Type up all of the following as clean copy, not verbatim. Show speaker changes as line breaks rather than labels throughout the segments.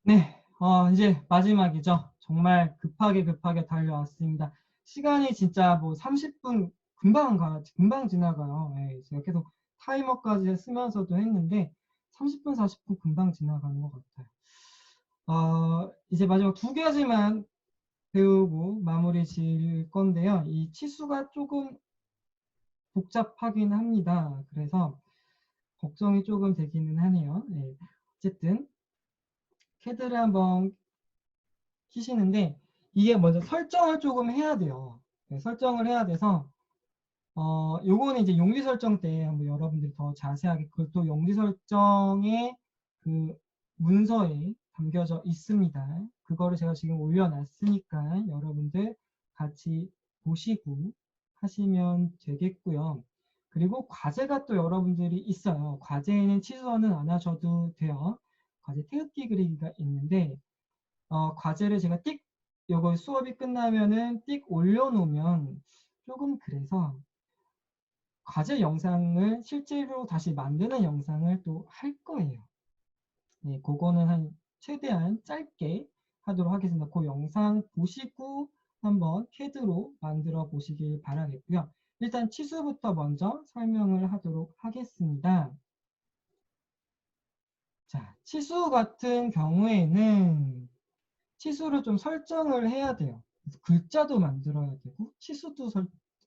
네, 이제 마지막이죠. 정말 급하게 달려왔습니다. 시간이 진짜 뭐 30분 금방 지나가요. 예, 제가 계속 타이머까지 쓰면서도 했는데 30분, 40분 금방 지나가는 것 같아요. 이제 마지막 두 가지만 배우고 마무리 지을 건데요. 이 치수가 조금 복잡하긴 합니다. 그래서 걱정이 조금 되기는 하네요. 예, 어쨌든 캐드를 한번 키시는데 이게 먼저 설정을 조금 해야 돼요. 네, 설정을 해야 돼서 요거는 이제 용지 설정 때 한번 여러분들이 더 자세하게 그것도 용지 설정의 그 문서에 담겨져 있습니다. 그거를 제가 지금 올려놨으니까 여러분들 같이 보시고 하시면 되겠고요. 그리고 과제가 또 여러분들이 있어요. 과제에는 취소는 안 하셔도 돼요. 과제 태극기 그리기가 있는데 과제를 제가 요거 수업이 끝나면은 띡 올려놓으면 조금 그래서 과제 영상을 실제로 다시 만드는 영상을 또 할 거예요. 네, 그거는 한 최대한 짧게 하도록 하겠습니다. 그 영상 보시고 한번 캐드로 만들어 보시길 바라겠고요. 일단 치수부터 먼저 설명을 하도록 하겠습니다. 자, 치수 같은 경우에는 치수를 좀 설정을 해야 돼요. 그래서 글자도 만들어야 되고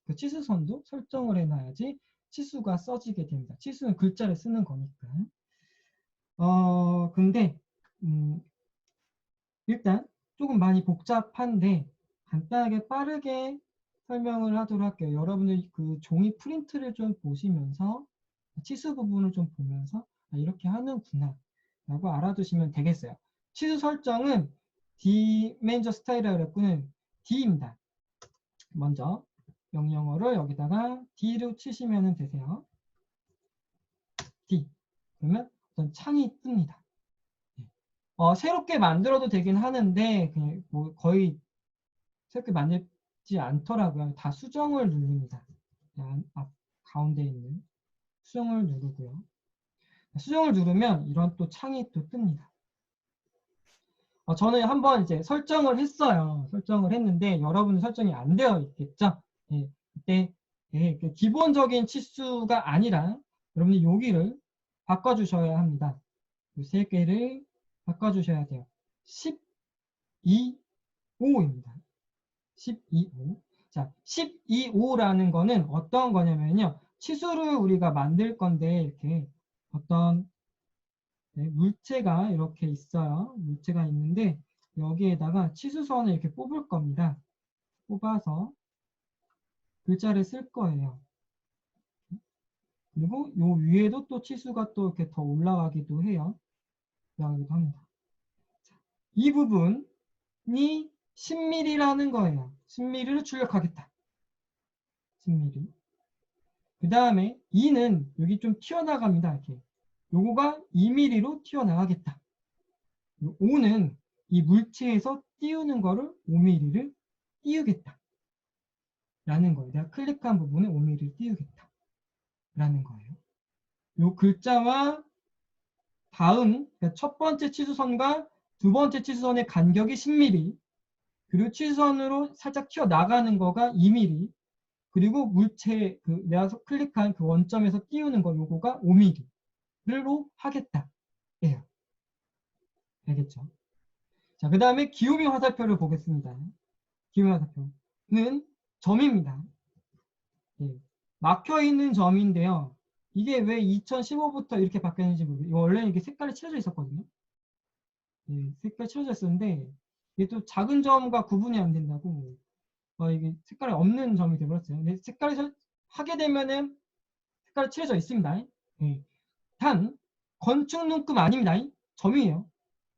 그 치수선도 설정을 해놔야지 치수가 써지게 됩니다. 치수는 글자를 쓰는 거니까. 근데 일단 조금 많이 복잡한데 간단하게 빠르게 설명을 하도록 할게요. 여러분들 그 종이 프린트를 좀 보시면서 치수 부분을 좀 보면서 이렇게 하는구나 라고 알아두시면 되겠어요. 치수 설정은 디멘저 스타일이라고 그랬고는 D입니다. 먼저 명령어를 여기다가 D로 치시면 되세요. D. 그러면 어떤 창이 뜹니다. 새롭게 만들어도 되긴 하는데 그냥 뭐 거의 새롭게 만들지 않더라고요. 다 수정을 누릅니다. 앞 가운데 있는 수정을 누르고요. 수정을 누르면 이런 또 창이 또 뜹니다. 저는 한번 이제 설정을 했어요. 설정을 했는데 여러분은 설정이 안 되어 있겠죠? 예, 그때 그 기본적인 치수가 아니라 여러분이 여기를 바꿔주셔야 합니다. 이 세 개를 바꿔주셔야 돼요. 12.5입니다. 12.5. 자, 12.5라는 거는 어떤 거냐면요. 치수를 우리가 만들 건데 이렇게 어떤 물체가 이렇게 있어요. 물체가 있는데 여기에다가 치수선을 이렇게 뽑을 겁니다. 뽑아서 글자를 쓸 거예요. 그리고 요 위에도 또 치수가 또 이렇게 더 올라가기도 해요. 올라가기도 합니다. 이 부분이 10mm라는 거예요. 10mm를 출력하겠다. 10mm. 그 다음에 2는 여기 좀 튀어나갑니다. 이렇게. 요거가 2mm로 튀어나가겠다. 5는 이 물체에서 띄우는 거를 5mm를 띄우겠다. 라는 거예요. 내가 클릭한 부분에 5mm를 띄우겠다. 라는 거예요. 요 글자와 다음, 그러니까 첫 번째 치수선과 두 번째 치수선의 간격이 10mm, 그리고 치수선으로 살짝 튀어나가는 거가 2mm, 그리고 물체, 내가 클릭한 그 원점에서 띄우는 거, 요거가 5mm로 하겠다. 예요. 알겠죠? 자, 그 다음에 기울기 화살표를 보겠습니다. 기울기 화살표는 점입니다. 예. 막혀있는 점인데요. 이게 왜 2015부터 이렇게 바뀌었는지 모르겠어요. 원래는 이게 색깔이 칠해져 있었거든요. 예, 색깔이 칠해져 있었는데 이게 또 작은 점과 구분이 안 된다고 이게 색깔이 없는 점이 되어버렸어요. 근데 색깔이 하게 되면은 색깔이 칠해져 있습니다. 예. 단 건축 눈금 아닙니다. 점이에요.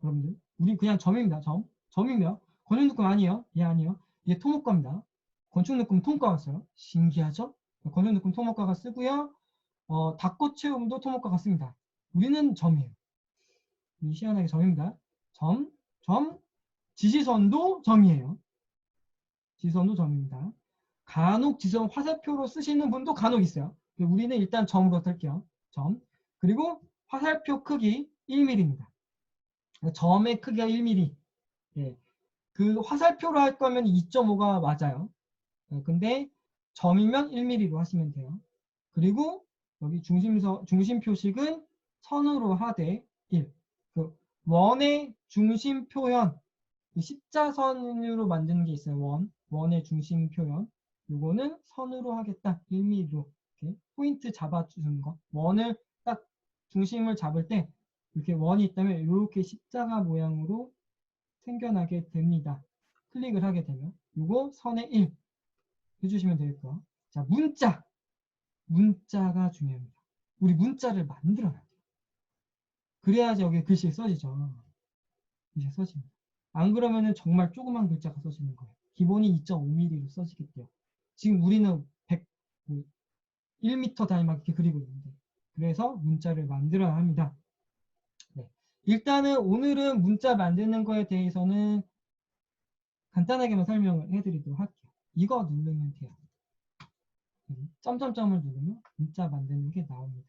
여러분들 우리 그냥 점입니다. 점이며 건축 눈금 아니에요. 예, 아니에요. 이게 토목과입니다. 건축 눈금 토목과가 써요. 신기하죠? 건축 눈금 토목과가 쓰고요. 닭꽃 체험도 토목과 같습니다. 우리는 점이에요. 희한하게 점입니다. 점, 지지선도 점이에요. 지지선도 점입니다. 간혹 지지선 화살표로 쓰시는 분도 간혹 있어요. 우리는 일단 점으로 쓸게요. 점. 그리고 화살표 크기 1mm입니다. 점의 크기가 1mm. 예. 그 화살표로 할 거면 2.5가 맞아요. 근데 점이면 1mm로 하시면 돼요. 그리고 여기 중심 표식은 선으로 하되 1. 그 원의 중심 표현, 그 십자선으로 만드는 게 있어요. 원의 중심 표현. 요거는 선으로 하겠다. 1mm로. 이렇게 포인트 잡아주는 거. 원을 딱 중심을 잡을 때 이렇게 원이 있다면 이렇게 십자가 모양으로 생겨나게 됩니다. 클릭을 하게 되면 요거 선의 1 해주시면 되겠고요. 자, 문자가 중요합니다. 우리 문자를 만들어야 돼요. 그래야지 여기 글씨에 써지죠. 글씨에 써집니다. 안 그러면은 정말 조그만 글자가 써지는 거예요. 기본이 2.5mm로 써지겠대요. 지금 우리는 1m 단위 막 이렇게 그리고 있는데, 그래서 문자를 만들어야 합니다. 네. 일단은 오늘은 문자 만드는 거에 대해서는 간단하게만 설명을 해드리도록 할게요. 이거 누르면 돼요. 점점점을 누르면 문자 만드는 게 나옵니다.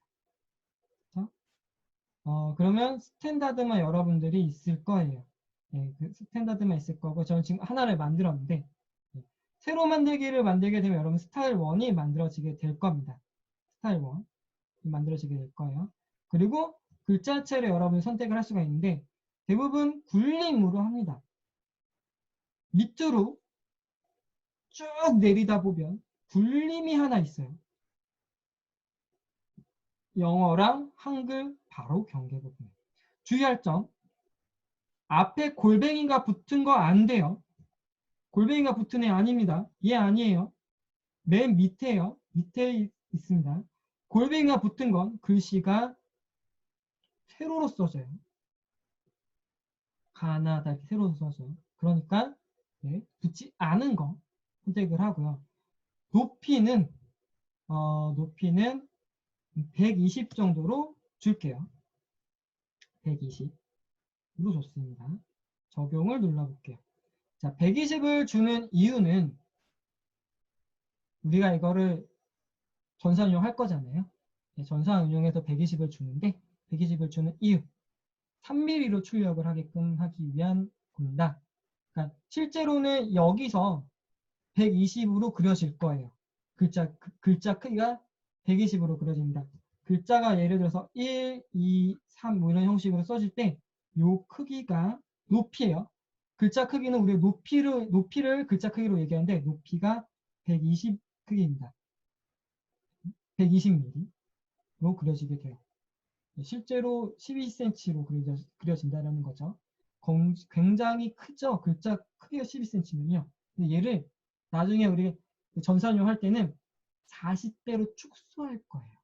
자, 그러면 스탠다드만 여러분들이 있을 거예요. 네, 그 스탠다드만 있을 거고, 저는 지금 하나를 만들었는데, 네, 새로 만들게 되면 여러분 스타일 1이 만들어지게 될 겁니다. 스타일 1이 만들어지게 될 거예요. 그리고 글자체를 여러분이 선택을 할 수가 있는데, 대부분 굴림으로 합니다. 밑으로 쭉 내리다 보면 굴림이 하나 있어요. 영어랑 한글 바로 경계 부분. 주의할 점. 앞에 골뱅이가 붙은 거 안 돼요. 골뱅이가 붙은 애 아닙니다. 얘 아니에요. 맨 밑에요. 밑에 있습니다. 골뱅이가 붙은 건 글씨가 세로로 써져요. 가나다 이렇게 세로로 써져요. 그러니까 네, 붙지 않은 거 선택을 하고요. 높이는 120 정도로 줄게요. 120으로 줬습니다. 적용을 눌러볼게요. 자, 120을 주는 이유는 우리가 이거를 전산 운용할 거잖아요. 네, 전산 운용에서 120을 주는데 120을 주는 이유 3mm로 출력을 하게끔 하기 위한 겁니다. 그러니까 실제로는 여기서 120으로 그려질 거예요. 글자 크기가 120으로 그려집니다. 글자가 예를 들어서 1, 2, 3 뭐 이런 형식으로 써질 때 요 크기가 높이에요. 글자 크기는 우리가 높이를 글자 크기로 얘기하는데 높이가 120 크기입니다. 120mm로 그려지게 돼요. 실제로 12cm로 그려진다는 거죠. 굉장히 크죠. 글자 크기가 12cm면요. 근데 얘를 나중에 우리 전산용 할 때는 40배로 축소할 거예요.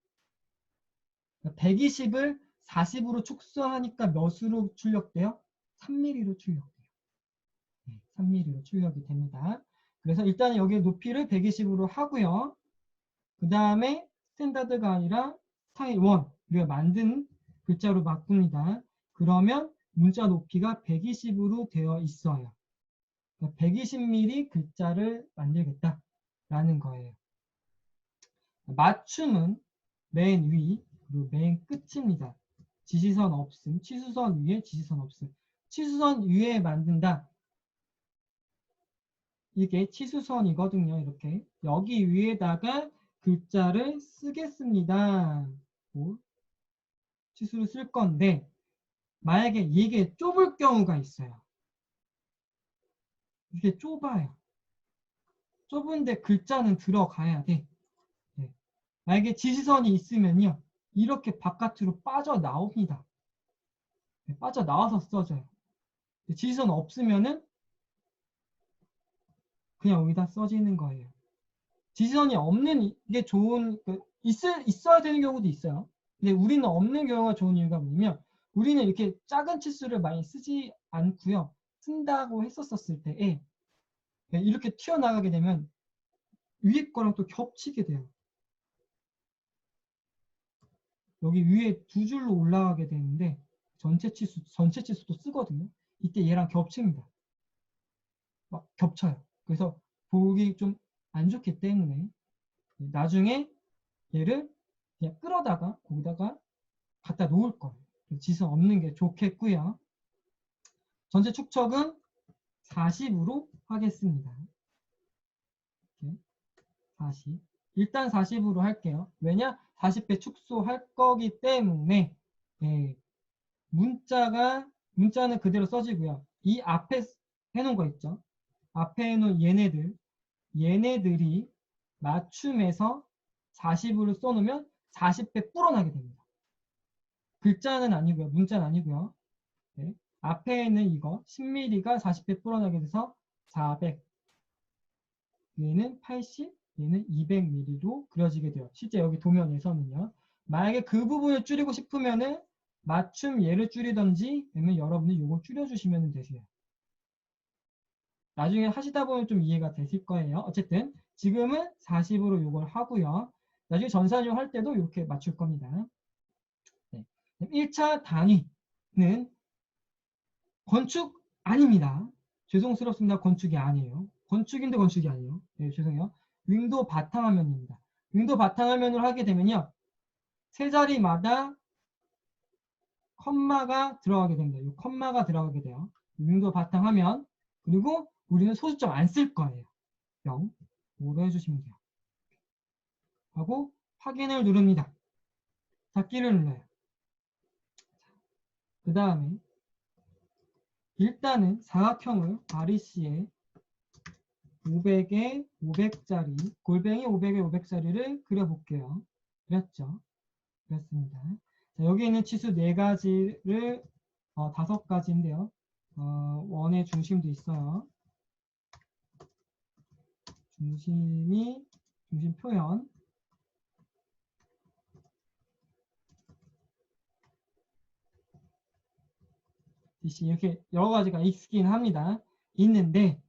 120을 40으로 축소하니까 몇으로 출력돼요? 3mm로 출력돼요. 3mm로 출력이 됩니다. 그래서 일단 여기 높이를 120으로 하고요. 그 다음에 스탠다드가 아니라 스타일 1 우리가 만든 글자로 바꿉니다. 그러면 문자 높이가 120으로 되어 있어요. 120mm 글자를 만들겠다라는 거예요. 맞춤은 맨 위, 그리고 맨 끝입니다. 지시선 없음, 치수선 위에 지시선 없음. 치수선 위에 만든다. 이게 치수선이거든요. 이렇게. 여기 위에다가 글자를 쓰겠습니다. 치수를 쓸 건데, 만약에 이게 좁을 경우가 있어요. 이게 좁아요. 좁은데 글자는 들어가야 돼. 네. 만약에 지시선이 있으면요. 이렇게 바깥으로 빠져나옵니다. 네, 빠져나와서 써져요. 지시선 없으면은 그냥 여기다 써지는 거예요. 지시선이 없는 게 좋은, 있어야 되는 경우도 있어요. 근데 우리는 없는 경우가 좋은 이유가 뭐냐면 우리는 이렇게 작은 치수를 많이 쓰지 않고요. 쓴다고 했었을 때에 이렇게 튀어나가게 되면 위에 거랑 또 겹치게 돼요. 여기 위에 두 줄로 올라가게 되는데 전체 치수도 쓰거든요. 이때 얘랑 겹칩니다. 막 겹쳐요. 그래서 보기 좀 안 좋기 때문에 나중에 얘를 그냥 끌어다가 거기다가 갖다 놓을 거예요. 지선 없는 게 좋겠고요. 전체 축척은 40으로 하겠습니다. 이렇게 40. 일단 40으로 할게요. 왜냐? 40배 축소할 거기 때문에 문자는 그대로 써지고요. 이 앞에 해놓은 거 있죠? 앞에 해놓은 얘네들이 맞춤에서 40으로 써놓으면 40배 불어나게 됩니다. 글자는 아니고요. 문자는 아니고요. 네. 앞에 있는 이거 10mm가 40배 불어나게 돼서 400. 얘는 80, 얘는 200mm로 그려지게 돼요. 실제 여기 도면에서는요. 만약에 그 부분을 줄이고 싶으면은 맞춤 얘를 줄이던지 아니면 여러분이 이걸 줄여주시면 되세요. 나중에 하시다 보면 좀 이해가 되실 거예요. 어쨌든 지금은 40으로 이걸 하고요. 나중에 전산용 할 때도 이렇게 맞출 겁니다. 네. 1차 단위는 건축 아닙니다. 죄송스럽습니다. 건축이 아니에요. 건축인데 건축이 아니에요. 네, 죄송해요. 윈도우 바탕화면입니다. 윈도우 바탕화면을 하게 되면요. 세 자리마다 컴마가 들어가게 됩니다. 이 컴마가 들어가게 돼요. 윈도우 바탕화면. 그리고 우리는 소수점 안 쓸 거예요. 0. 5로 해주시면 돼요. 하고 확인을 누릅니다. 닫기를 눌러요. 그 다음에 일단은 사각형을 REC에 500에 500짜리 골뱅이 500에 500짜리를 그려볼게요. 그렸죠? 그렸습니다. 자, 여기 있는 치수 4가지를 5가지인데요. 원의 중심도 있어요. 중심 표현. 이렇게 여러 가지가 있긴 합니다. 있는데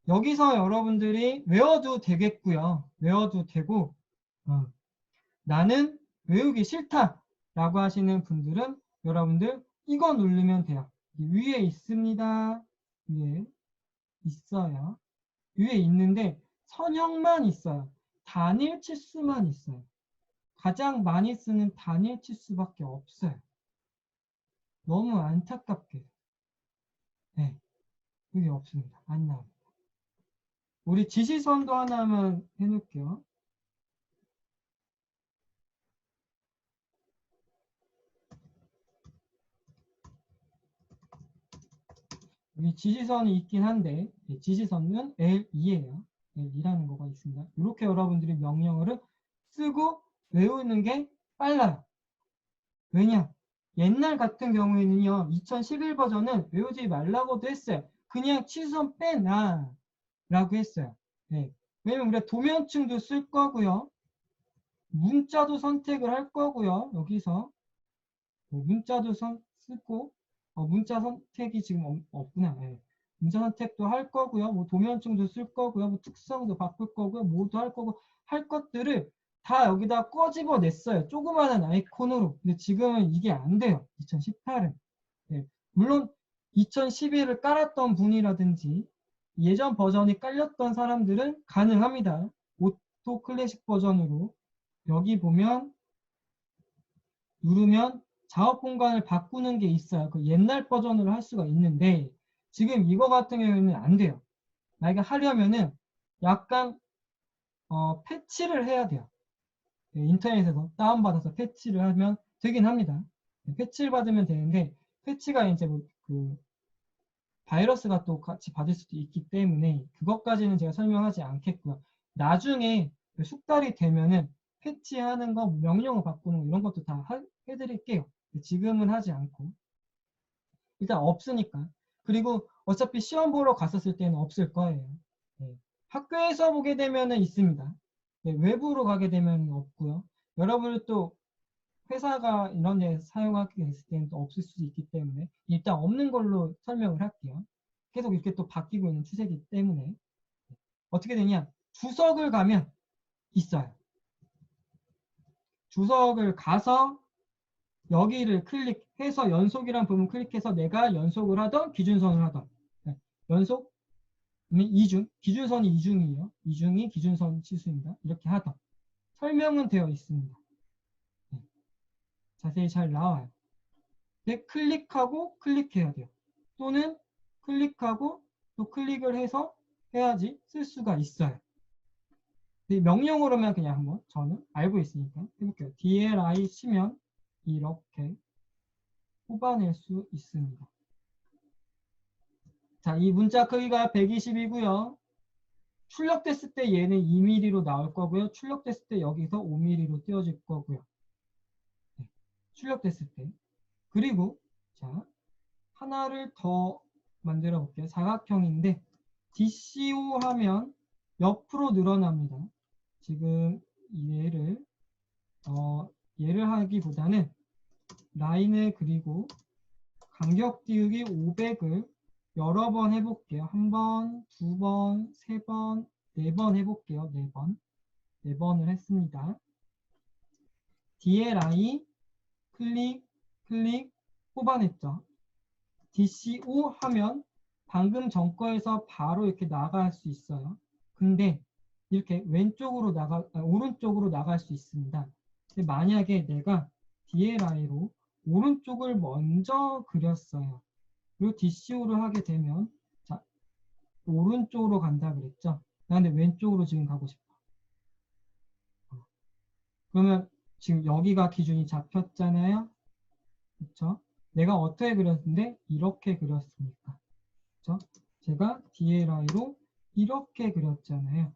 여기서 여러분들이 외워도 되겠고요. 외워도 되고 나는 외우기 싫다 라고 하시는 분들은 여러분들 이거 누르면 돼요. 위에 있습니다. 위에 있어요. 위에 있는데 선형만 있어요. 단일 치수만 있어요. 가장 많이 쓰는 단일 치수밖에 없어요. 너무 안타깝게. 네, 그게 없습니다. 안 나옵니다. 우리 지시선도 하나만 해놓을게요. 여기 지시선이 있긴 한데 지시선은 L2예요. L2라는 거가 있습니다. 이렇게 여러분들이 명령어를 쓰고 외우는 게 빨라요. 왜냐? 옛날 같은 경우에는요. 2011 버전은 외우지 말라고도 했어요. 그냥 치수선 빼놔 라고 했어요. 네. 왜냐면 우리가 도면층도 쓸 거고요. 문자도 선택을 할 거고요. 여기서 문자도 쓰고 문자 선택이 지금 없구나. 네. 문자 선택도 할 거고요. 뭐 도면층도 쓸 거고요. 뭐 특성도 바꿀 거고요. 뭐도 할 거고 할 것들을 다 여기다 꺼집어 냈어요. 조그마한 아이콘으로. 근데 지금은 이게 안 돼요. 2018은. 네. 물론 2011을 깔았던 분이라든지 예전 버전이 깔렸던 사람들은 가능합니다. 오토 클래식 버전으로 여기 보면 누르면 작업 공간을 바꾸는 게 있어요. 그 옛날 버전으로 할 수가 있는데 지금 이거 같은 경우에는 안 돼요. 만약에 하려면은 약간 패치를 해야 돼요. 네, 인터넷에서 다운받아서 패치를 하면 되긴 합니다. 네, 패치를 받으면 되는데 패치가 이제 그 바이러스가 또 같이 받을 수도 있기 때문에 그것까지는 제가 설명하지 않겠고요. 나중에 숙달이 되면은 패치하는 거, 명령어 바꾸는 거 이런 것도 다 해드릴게요. 지금은 하지 않고 일단 없으니까. 그리고 어차피 시험 보러 갔었을 때는 없을 거예요. 네. 학교에서 보게 되면은 있습니다. 네, 외부로 가게 되면 없고요. 여러분은 또 회사가 이런 데 사용하게 됐을 때는 또 없을 수도 있기 때문에 일단 없는 걸로 설명을 할게요. 계속 이렇게 또 바뀌고 있는 추세이기 때문에 어떻게 되냐? 주석을 가면 있어요. 주석을 가서 여기를 클릭해서 연속이란 부분 클릭해서 내가 연속을 하던 기준선을 하던 연속 이중 기준선이 이중이에요. 이중이 기준선 치수입니다. 이렇게 하던 설명은 되어 있습니다. 자세히 잘 나와요. 네, 클릭하고 클릭해야 돼요. 또는 클릭하고 또 클릭을 해서 해야지 쓸 수가 있어요. 명령으로만 그냥 한번 저는 알고 있으니까 해볼게요. DLI 치면 이렇게 뽑아낼 수 있습니다. 자, 이 문자 크기가 120이고요. 출력됐을 때 얘는 2mm로 나올 거고요. 출력됐을 때 여기서 5mm로 띄워질 거고요. 네, 출력됐을 때. 그리고 자, 하나를 더 만들어 볼게요. 사각형인데 DCO 하면 옆으로 늘어납니다. 지금 얘를 하기보다는 라인을 그리고 간격 띄우기 500을 여러 번 해볼게요. 한 번, 두 번, 세 번, 네 번 해볼게요. 네 번. 네 번을 했습니다. DLI 클릭, 클릭 뽑아냈죠. DCO 하면 방금 전 거에서 바로 이렇게 나갈 수 있어요. 근데 이렇게 오른쪽으로 나갈 수 있습니다. 근데 만약에 내가 DLI로 오른쪽을 먼저 그렸어요. 그리고 DCO를 하게 되면 자, 오른쪽으로 간다 그랬죠. 근데 왼쪽으로 지금 가고 싶어. 그러면 지금 여기가 기준이 잡혔잖아요. 그렇죠? 내가 어떻게 그렸는데 이렇게 그렸으니까. 그렇죠? 제가 DLI로 이렇게 그렸잖아요.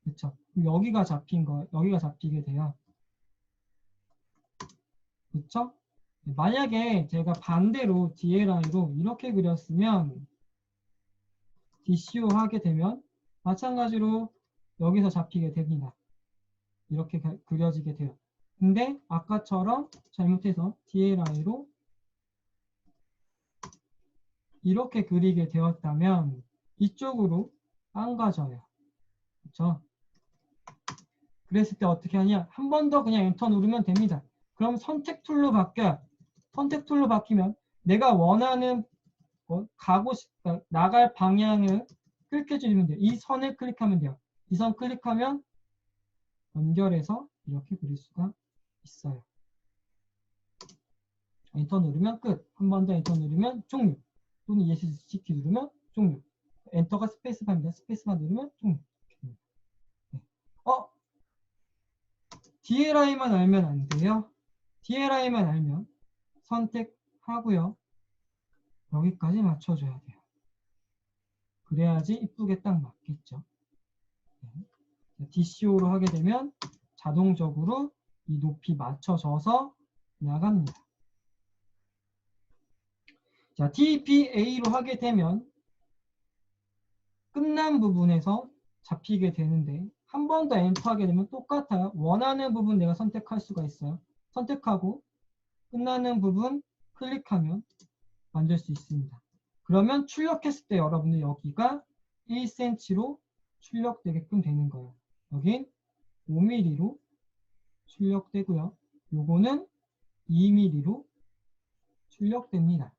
그렇죠? 여기가 잡히게 돼요. 그렇죠? 만약에 제가 반대로 DLI로 이렇게 그렸으면 DCO 하게 되면 마찬가지로 여기서 잡히게 됩니다. 이렇게 그려지게 돼요. 근데 아까처럼 잘못해서 DLI로 이렇게 그리게 되었다면 이쪽으로 안 가져요. 그렇죠? 그랬을 때 어떻게 하냐? 한 번 더 그냥 엔터 누르면 됩니다. 그럼 선택 툴로 바뀌어요. 선택 툴로 바뀌면 내가 원하는 나갈 방향을 클릭해 주시면 돼요. 이 선을 클릭하면 돼요. 이 선 클릭하면 연결해서 이렇게 그릴 수가 있어요. 엔터 누르면 끝. 한 번 더 엔터 누르면 종료. 또는 ESC 키 누르면 종료. 엔터가 스페이스바입니다. 스페이스바 누르면 종료. 네. DLI만 알면 안 돼요. DLI만 알면 선택하고요. 여기까지 맞춰줘야 돼요. 그래야지 이쁘게 딱 맞겠죠. 네. DCO로 하게 되면 자동적으로 이 높이 맞춰져서 나갑니다. 자, DPA로 하게 되면 끝난 부분에서 잡히게 되는데 한 번 더 엔터하게 되면 똑같아요. 원하는 부분 내가 선택할 수가 있어요. 선택하고 끝나는 부분 클릭하면 만들 수 있습니다. 그러면 출력했을 때 여러분들 여기가 1cm로 출력되게끔 되는 거예요. 여긴 5mm로 출력되고요. 요거는 2mm로 출력됩니다.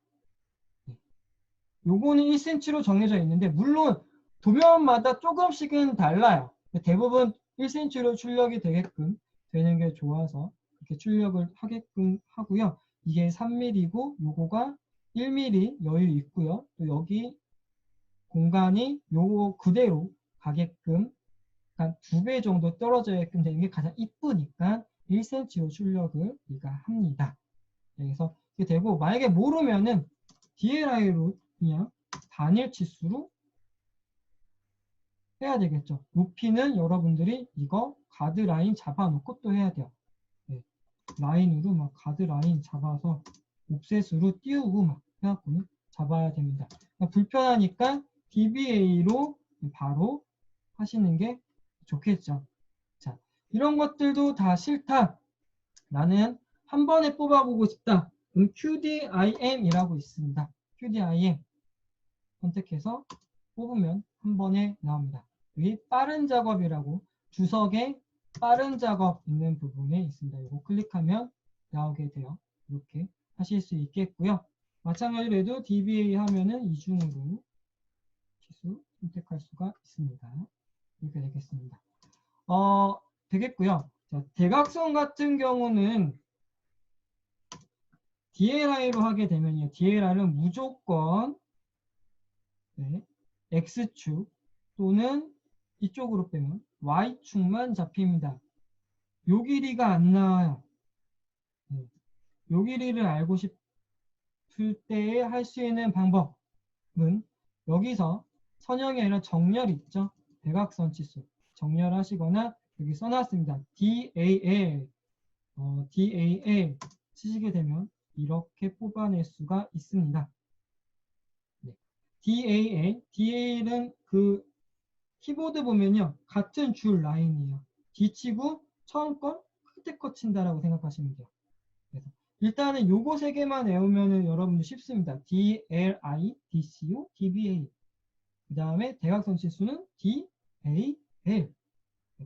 요거는 1cm로 정해져 있는데 물론 도면마다 조금씩은 달라요. 대부분 1cm로 출력이 되게끔 되는 게 좋아서 이렇게 출력을 하게끔 하고요. 이게 3mm고 요거가 1mm 여유 있고요. 또 여기 공간이 요거 그대로 가게끔 한 2배 정도 떨어져게끔 되는 게 가장 이쁘니까 1cm로 출력을 우리가 합니다. 그래서 이게 되고 만약에 모르면은 DLI로 그냥 단일 치수로 해야 되겠죠. 높이는 여러분들이 이거 가드라인 잡아놓고 또 해야 돼요. 네. 라인으로 막 가드라인 잡아서 옵셋으로 띄우고 막 해갖고는 잡아야 됩니다. 그러니까 불편하니까 DBA로 바로 하시는 게 좋겠죠. 자, 이런 것들도 다 싫다. 나는 한 번에 뽑아보고 싶다. 그럼 QDIM이라고 있습니다. QDIM 선택해서 뽑으면 한 번에 나옵니다. 여기 빠른 작업이라고 주석에 빠른 작업 있는 부분에 있습니다. 이거 클릭하면 나오게 돼요. 이렇게 하실 수 있겠고요. 마찬가지로 해도 DBA 하면은 이중으로 치수 선택할 수가 있습니다. 이렇게 되겠습니다. 되겠고요. 자, 대각선 같은 경우는 DLI로 하게 되면요. DLI는 무조건 네, X축 또는 이쪽으로 빼면 Y축만 잡힙니다. 요 길이가 안 나와요. 네, 요 길이를 알고 싶을 때 할 수 있는 방법은 여기서 선형이 아니라 정렬 있죠. 대각선 치수 정렬하시거나 여기 써놨습니다. DAL DAL 치시게 되면 이렇게 뽑아낼 수가 있습니다. 네. DAL은 그 키보드 보면요. 같은 줄 라인이에요. 뒤치고 처음 건 끝에 거 친다라고 생각하시면 돼요. 그래서 일단은 요거 세 개만 외우면은 여러분들 쉽습니다. DLI, DCO, DBA. 그 다음에 대각선 치수는 DAL.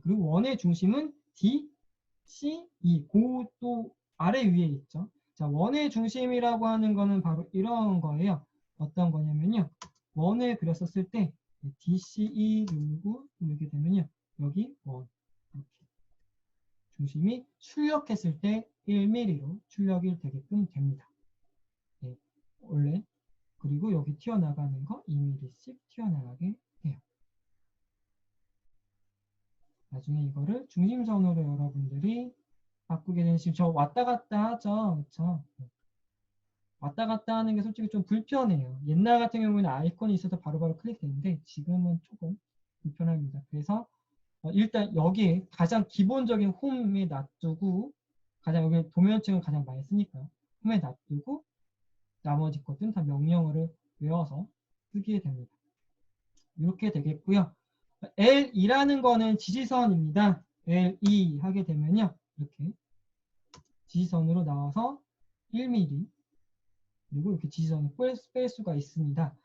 그리고 원의 중심은 DCE. 그 아래 위에 있죠. 자, 원의 중심이라고 하는 거는 바로 이런 거예요. 어떤 거냐면요. 원을 그렸었을 때 DCE 누르게 되면요. 여기 원. 이렇게. 중심이 출력했을 때 1mm로 출력이 되게끔 됩니다. 네, 원래 그리고 여기 튀어나가는 거 2mm씩 튀어나가게 해요. 나중에 이거를 중심선으로 여러분들이 바꾸게 되는 지금 저 왔다 갔다 하죠. 그렇죠? 왔다 갔다 하는 게 솔직히 좀 불편해요. 옛날 같은 경우에는 아이콘이 있어서 바로바로 클릭되는데 지금은 조금 불편합니다. 그래서 일단 여기에 가장 기본적인 홈에 놔두고 가장 여기 도면층을 가장 많이 쓰니까 홈에 놔두고 나머지 것들은 다 명령어를 외워서 쓰게 됩니다. 이렇게 되겠고요. L2라는 거는 지지선입니다. L2 하게 되면요. 이렇게 지지선으로 나와서 1mm 그리고 이렇게 지지선을 뺄 수가 있습니다.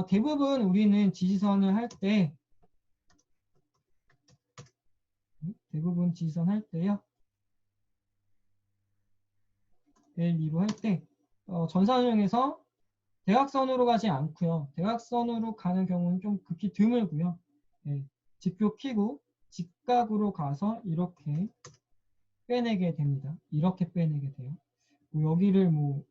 대부분 우리는 지지선을 할 때 대부분 지지선 할 때요. L2로 할 때 전산형에서 대각선으로 가지 않고요. 대각선으로 가는 경우는 좀 극히 드물고요. 네, 직표 키고 직각으로 가서 이렇게 빼내게 됩니다. 이렇게 빼내게 돼요. 뭐 여기를 뭐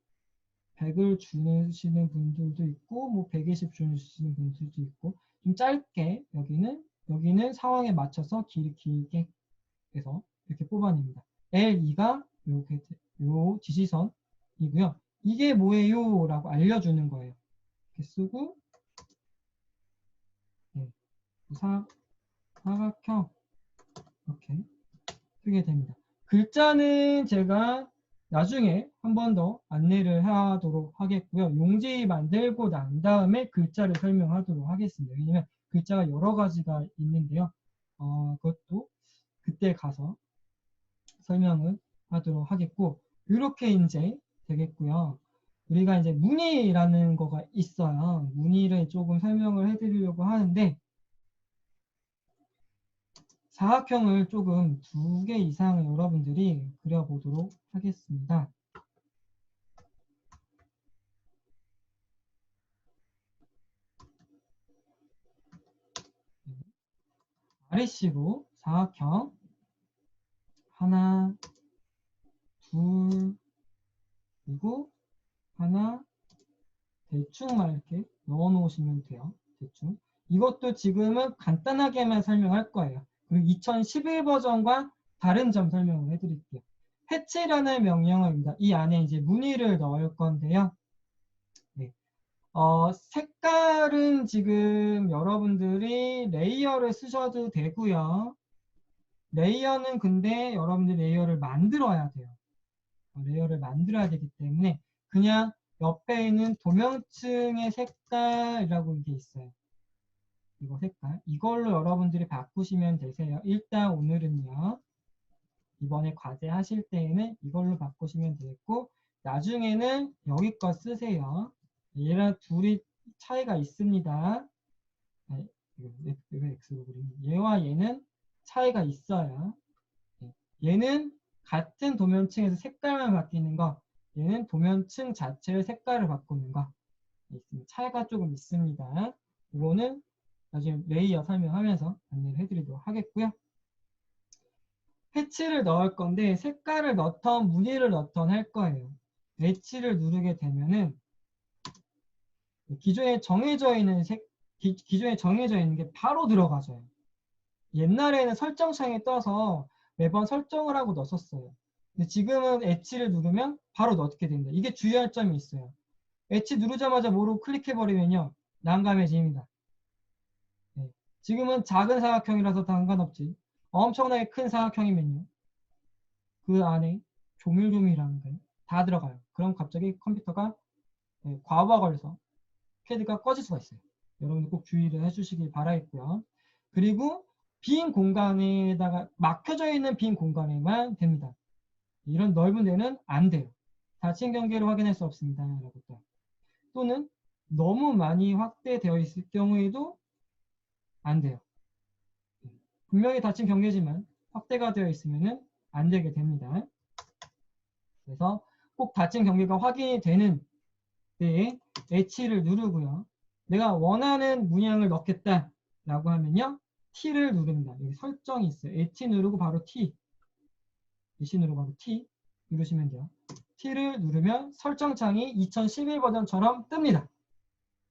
100을 주시는 분들도 있고 뭐 120 주시는 분들도 있고 좀 짧게 여기는 상황에 맞춰서 길게 해서 이렇게 뽑아냅니다. L2가 요 지지선이고요. 이게 뭐예요? 라고 알려주는 거예요. 이렇게 쓰고 네, 사각형 이렇게 쓰게 됩니다. 글자는 제가 나중에 한 번 더 안내를 하도록 하겠고요. 용지 만들고 난 다음에 글자를 설명하도록 하겠습니다. 왜냐면 글자가 여러 가지가 있는데요. 그것도 그때 가서 설명을 하도록 하겠고 이렇게 이제 되겠고요. 우리가 이제 무늬라는 거가 있어요. 무늬를 조금 설명을 해드리려고 하는데 사각형을 조금 2개 이상 여러분들이 그려보도록 하겠습니다. 아래식으로 사각형 하나, 둘, 그리고 하나 대충만 이렇게 넣어 놓으시면 돼요. 대충. 이것도 지금은 간단하게만 설명할 거예요. 그리고 2011 버전과 다른 점 설명을 해드릴게요. 해치라는 명령어입니다. 이 안에 이제 무늬를 넣을 건데요. 네. 색깔은 지금 여러분들이 레이어를 쓰셔도 되고요. 레이어는 근데 여러분들이 레이어를 만들어야 돼요. 레이어를 만들어야 되기 때문에 그냥 옆에 있는 도명층의 색깔이라고 이게 있어요. 이거 색깔. 이걸로 여러분들이 바꾸시면 되세요. 일단 오늘은요. 이번에 과제 하실 때에는 이걸로 바꾸시면 되겠고 나중에는 여기 거 쓰세요. 얘랑 둘이 차이가 있습니다. 왜 X로 그리니? 얘와 얘는 차이가 있어요. 얘는 같은 도면층에서 색깔만 바뀌는 거, 얘는 도면층 자체의 색깔을 바꾸는 거. 차이가 조금 있습니다. 이거는 나중에 레이어 설명하면서 안내를 해드리도록 하겠고요. 패치를 넣을 건데 색깔을 넣던 무늬를 넣던 할 거예요. 배치를 누르게 되면은 기존에 정해져 있는 기존에 정해져 있는 게 바로 들어가져요. 옛날에는 설정창에 떠서 매번 설정을 하고 넣었어요. 근데 지금은 엣지를 누르면 바로 넣게 된다. 이게 주의할 점이 있어요. 엣지 누르자마자 모르고 클릭해버리면요, 난감해집니다. 네. 지금은 작은 사각형이라서 상관없지. 엄청나게 큰 사각형이면요, 그 안에 조밀조밀한 게 다 들어가요. 그럼 갑자기 컴퓨터가 과부하 걸려서 패드가 꺼질 수가 있어요. 여러분들 꼭 주의를 해주시길 바라겠고요. 그리고 빈 공간에다가 막혀져 있는 빈 공간에만 됩니다. 이런 넓은 데는 안 돼요. 닫힌 경계를 확인할 수 없습니다. 라고. 또는 너무 많이 확대되어 있을 경우에도 안 돼요. 분명히 닫힌 경계지만 확대가 되어 있으면 안 되게 됩니다. 그래서 꼭 닫힌 경계가 확인이 되는 때에 H를 누르고요. 내가 원하는 문양을 넣겠다 라고 하면요, T를 누릅니다. 여기 설정이 있어요. H 누르고 바로 T, H 누르고 바로 T 누르시면 돼요. T를 누르면 설정창이 2011 버전처럼 뜹니다.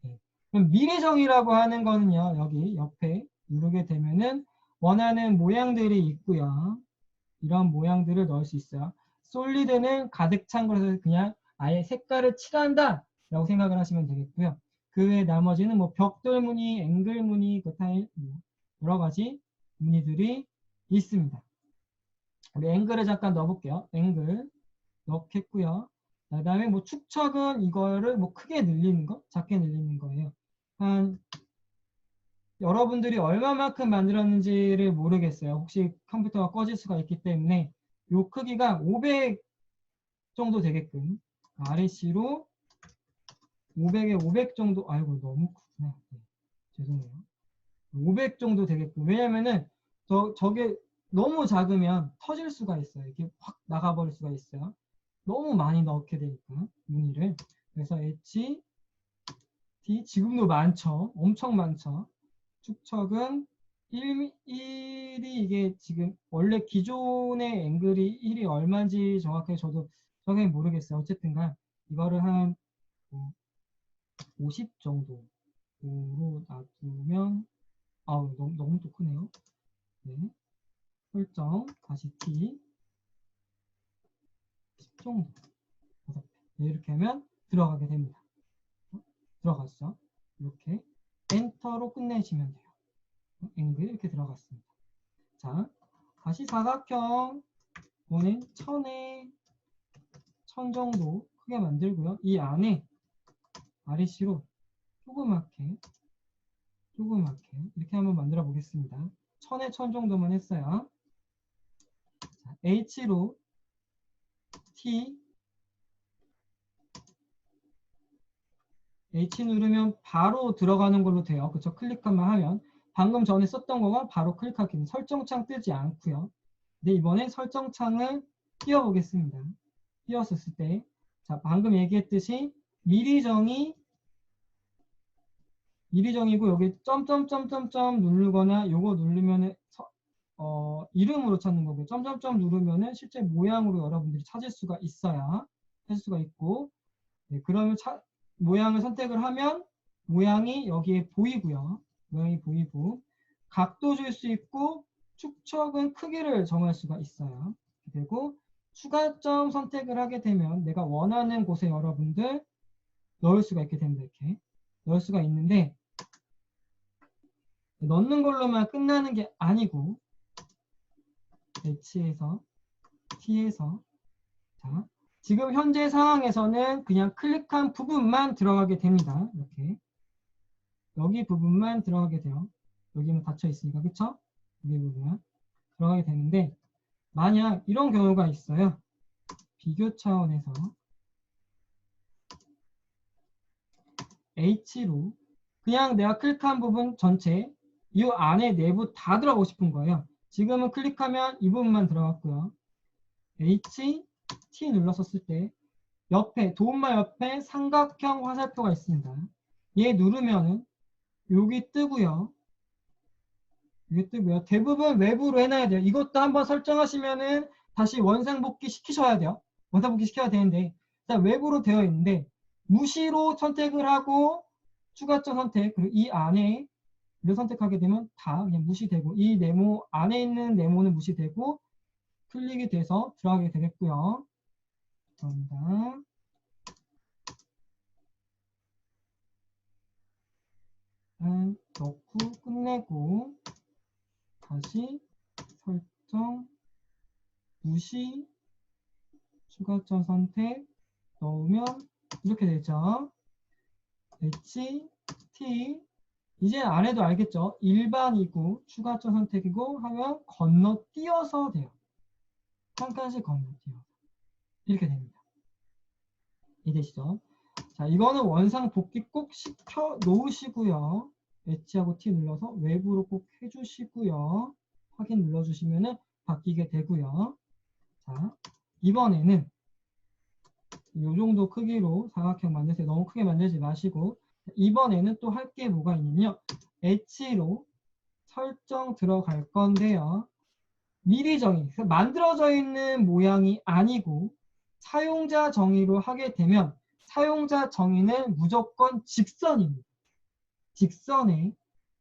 네. 그럼 미리정이라고 하는 거는요, 여기 옆에 누르게 되면은 원하는 모양들이 있고요. 이런 모양들을 넣을 수 있어요. 솔리드는 가득 찬 것을 그냥 아예 색깔을 칠한다 라고 생각을 하시면 되겠고요. 그 외에 나머지는 뭐 벽돌 무늬, 앵글 무늬, 그 타일, 여러 가지 무늬들이 있습니다. 우리 앵글을 잠깐 넣어볼게요. 앵글 넣겠고요. 그 다음에 뭐 축척은 이거를 뭐 크게 늘리는 거, 작게 늘리는 거예요. 한 여러분들이 얼마만큼 만들었는지를 모르겠어요. 혹시 컴퓨터가 꺼질 수가 있기 때문에 이 크기가 500 정도 되게끔 RAC로 500에 500 정도, 아이고 너무 크구나. 네, 죄송해요. 500 정도 되게끔. 왜냐면은 저게 너무 작으면 터질 수가 있어요. 이렇게 확 나가버릴 수가 있어요. 너무 많이 넣게 되니까 무늬를. 그래서 H, D 지금도 많죠. 엄청 많죠. 축척은 1이 이게 지금 원래 기존의 앵글이 1이 얼마인지 정확하게 저도 정확히 모르겠어요. 어쨌든간 이거를 한 50 정도로 놔두면 아우 너무 또 크네요. 네. 설정 다시 T 10 정도. 네, 이렇게 하면 들어가게 됩니다. 들어갔죠? 이렇게 엔터로 끝내시면 돼요. 앵글 이렇게 들어갔습니다. 자, 다시 사각형 이거는 1000 정도 크게 만들고요. 이 안에 RAC로 조그맣게 이렇게 한번 만들어 보겠습니다. 1000에 1000 정도만 했어요. 자, H로 T H 누르면 바로 들어가는 걸로 돼요. 그쵸? 클릭만 하면 방금 전에 썼던 거가 바로 클릭하기는 설정창 뜨지 않고요. 근데 이번에 설정창을 띄워보겠습니다. 띄웠을 때, 자, 방금 얘기했듯이 미리정이고 여기 점점점점점 누르거나 요거 누르면은 이름으로 찾는 거고 점점점 누르면은 실제 모양으로 여러분들이 찾을 수가 있어요. 찾을 수가 있고, 네, 그러면 모양을 선택을 하면 모양이 여기에 보이고요. 모양이 보이고 각도 줄 수 있고 축척은 크기를 정할 수가 있어요. 그리고 추가점 선택을 하게 되면 내가 원하는 곳에 여러분들 넣을 수가 있게 됩니다. 이렇게 넣을 수가 있는데 넣는 걸로만 끝나는 게 아니고 H에서 T에서 자, 지금 현재 상황에서는 그냥 클릭한 부분만 들어가게 됩니다. 이렇게 여기 부분만 들어가게 돼요. 여기는 닫혀 있으니까 그쵸? 여기 부분만 들어가게 되는데 만약 이런 경우가 있어요. 비교 차원에서 H로 그냥 내가 클릭한 부분 전체 이 안에 내부 다 들어가고 싶은 거예요. 지금은 클릭하면 이 부분만 들어갔고요. H, T 눌렀었을 때 옆에 도움말 옆에 삼각형 화살표가 있습니다. 얘 누르면은 여기 뜨고요. 여기 뜨고요. 대부분 외부로 해놔야 돼요. 이것도 한번 설정하시면은 다시 원상복귀 시키셔야 돼요. 원상복귀 시켜야 되는데 일단 외부로 되어 있는데 무시로 선택을 하고 추가점 선택, 그리고 이 안에 를 선택하게 되면 다 그냥 무시되고, 이 네모 안에 있는 네모는 무시되고 클릭이 돼서 들어가게 되겠고요. 감사합니다. 넣고 끝내고 다시 설정 무시 추가점 선택 넣으면 이렇게 되죠. H, T 이제 안 해도 알겠죠? 일반이고 추가점 선택이고 하면 건너뛰어서 돼요. 한 칸씩 건너뛰어 이렇게 됩니다. 이해되시죠? 자, 이거는 원상 복귀 꼭 시켜 놓으시고요. H하고 T 눌러서 외부로 꼭 해주시고요. 확인 눌러주시면은 바뀌게 되고요. 자, 이번에는 이 정도 크기로 사각형 만드세요. 너무 크게 만들지 마시고, 이번에는 또 할 게 뭐가 있냐면요. H로 설정 들어갈 건데요. 미리 정의, 만들어져 있는 모양이 아니고 사용자 정의로 하게 되면 사용자 정의는 무조건 직선입니다. 직선에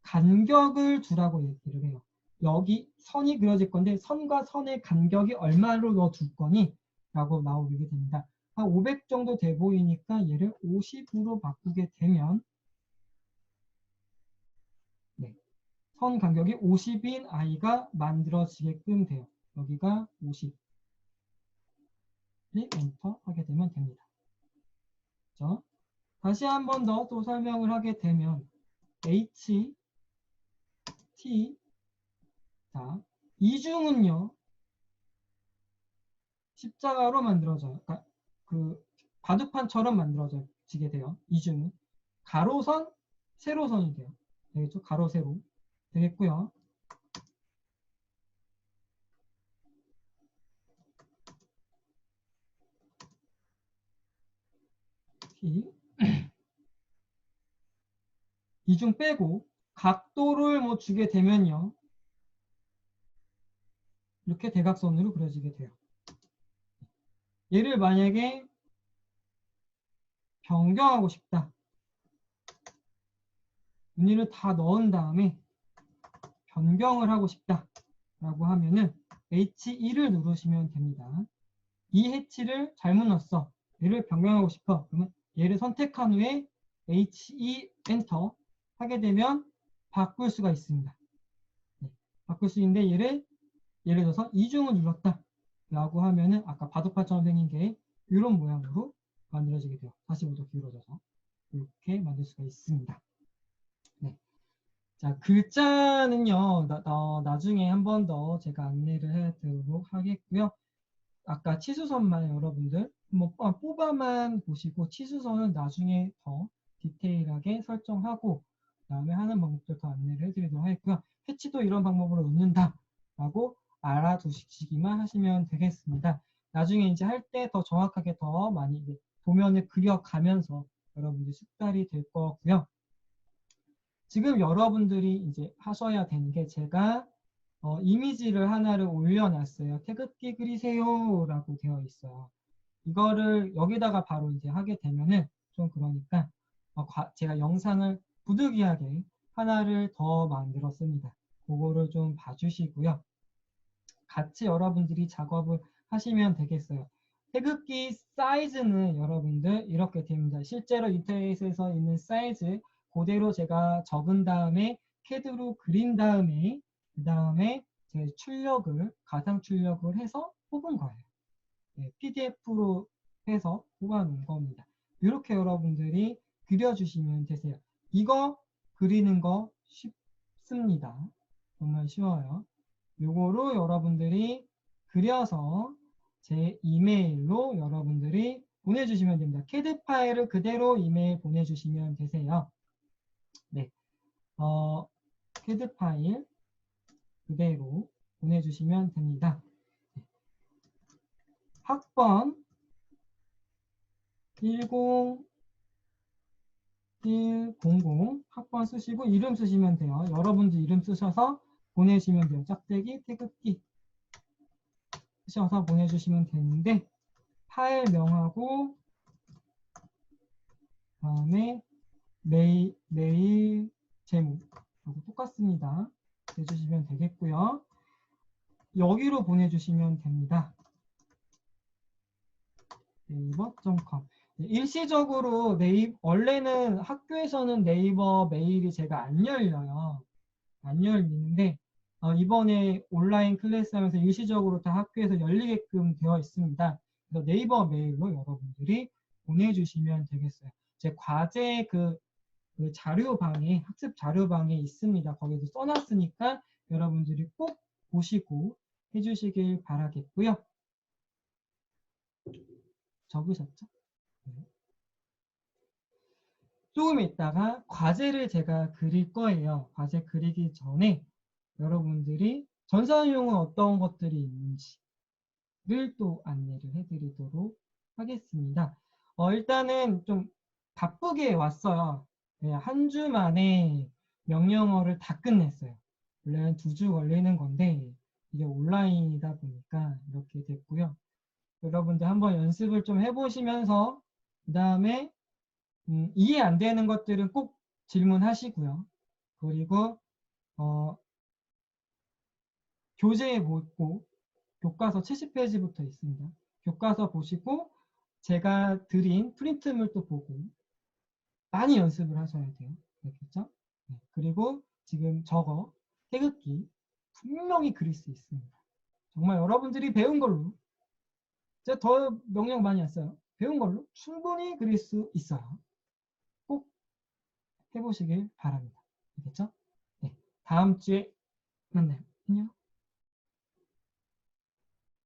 간격을 두라고 얘기를 해요. 여기 선이 그려질 건데 선과 선의 간격이 얼마로 너 둘 거니? 라고 나오게 됩니다. 한 500 정도 돼 보이니까 얘를 50으로 바꾸게 되면 네, 선 간격이 50인 아이가 만들어지게끔 돼요. 여기가 50. 엔터 하게 되면 됩니다. 그렇죠? 다시 한 번 더 또 설명을 하게 되면 H, T 자, 이중은요 십자가로 만들어져요. 그러니까 그 바둑판처럼 만들어지게 돼요. 이중은 가로선, 세로선이 돼요. 되겠죠? 가로, 세로 되겠고요. T 이중 빼고 각도를 뭐 주게 되면요. 이렇게 대각선으로 그려지게 돼요. 얘를 만약에 변경하고 싶다. 무늬를 다 넣은 다음에 변경을 하고 싶다. 라고 하면은 H2를 누르시면 됩니다. 이 해치를 잘못 넣었어. 얘를 변경하고 싶어. 그러면 얘를 선택한 후에 H2 엔터 하게 되면 바꿀 수가 있습니다. 네, 바꿀 수 있는데 얘를 예를 들어서 이중을 눌렀다. 라고 하면은 아까 바둑판처럼 생긴 게 이런 모양으로 만들어지게 돼요. 45도 기울어져서 이렇게 만들 수가 있습니다. 네. 자, 글자는요, 나중에 한 번 더 제가 안내를 해드리도록 하겠고요. 아까 치수선만 여러분들 한번 뽑아만 보시고 치수선은 나중에 더 디테일하게 설정하고 그다음에 하는 방법들 더 안내를 해드리도록 하겠고요. 패치도 이런 방법으로 넣는다 라고 알아두시기만 하시면 되겠습니다. 나중에 이제 할 때 더 정확하게 더 많이 도면을 그려가면서 여러분들이 숙달이 될 거고요. 지금 여러분들이 이제 하셔야 되는 게 제가 이미지를 하나를 올려놨어요. 태극기 그리세요 라고 되어 있어요. 이거를 여기다가 바로 이제 하게 되면은 좀 그러니까 제가 영상을 부득이하게 하나를 더 만들었습니다. 그거를 좀 봐주시고요. 같이 여러분들이 작업을 하시면 되겠어요. 태극기 사이즈는 여러분들 이렇게 됩니다. 실제로 인터넷에서 있는 사이즈 그대로 제가 적은 다음에 캐드로 그린 다음에 그 다음에 제 출력을 가상 출력을 해서 뽑은 거예요. 네, PDF로 해서 뽑아놓은 겁니다. 이렇게 여러분들이 그려주시면 되세요. 이거 그리는 거 쉽습니다. 정말 쉬워요. 요거로 여러분들이 그려서 제 이메일로 여러분들이 보내주시면 됩니다. 캐드 파일을 그대로 이메일 보내주시면 되세요. 네, 캐드 파일 그대로 보내주시면 됩니다. 학번 10100 학번 쓰시고 이름 쓰시면 돼요. 여러분들 이름 쓰셔서 보내시면 돼요. 짝대기 태극기 쓰셔서 보내주시면 되는데 파일명하고 다음에 메일 제목하고 똑같습니다. 해주시면 되겠고요. 여기로 보내주시면 됩니다. 네이버.com. 일시적으로 원래는 학교에서는 네이버 메일이 제가 안 열려요. 안 열리는데 이번에 온라인 클래스 하면서 일시적으로 다 학교에서 열리게끔 되어 있습니다. 그래서 네이버 메일로 여러분들이 보내주시면 되겠어요. 제 과제 그 자료방에, 학습 자료방에 있습니다. 거기도 써놨으니까 여러분들이 꼭 보시고 해주시길 바라겠고요. 적으셨죠? 네. 조금 있다가 과제를 제가 그릴 거예요. 과제 그리기 전에 여러분들이 전산용은 어떤 것들이 있는지를 또 안내를 해드리도록 하겠습니다. 일단은 좀 바쁘게 왔어요. 네, 한 주 만에 명령어를 다 끝냈어요. 원래는 2주 걸리는 건데 이게 온라인이다 보니까 이렇게 됐고요. 여러분들 한번 연습을 좀 해보시면서 그 다음에 이해 안 되는 것들은 꼭 질문하시고요. 그리고 교재에 보고 교과서 70페이지부터 있습니다. 교과서 보시고 제가 드린 프린트물도 보고 많이 연습을 하셔야 돼요. 그렇겠죠? 네. 그리고 지금 저거 태극기 분명히 그릴 수 있습니다. 정말 여러분들이 배운 걸로 제가 더 명령 많이 했어요. 배운 걸로 충분히 그릴 수 있어요. 꼭 해보시길 바랍니다. 알겠죠? 네. 다음 주에 만나요. 안녕.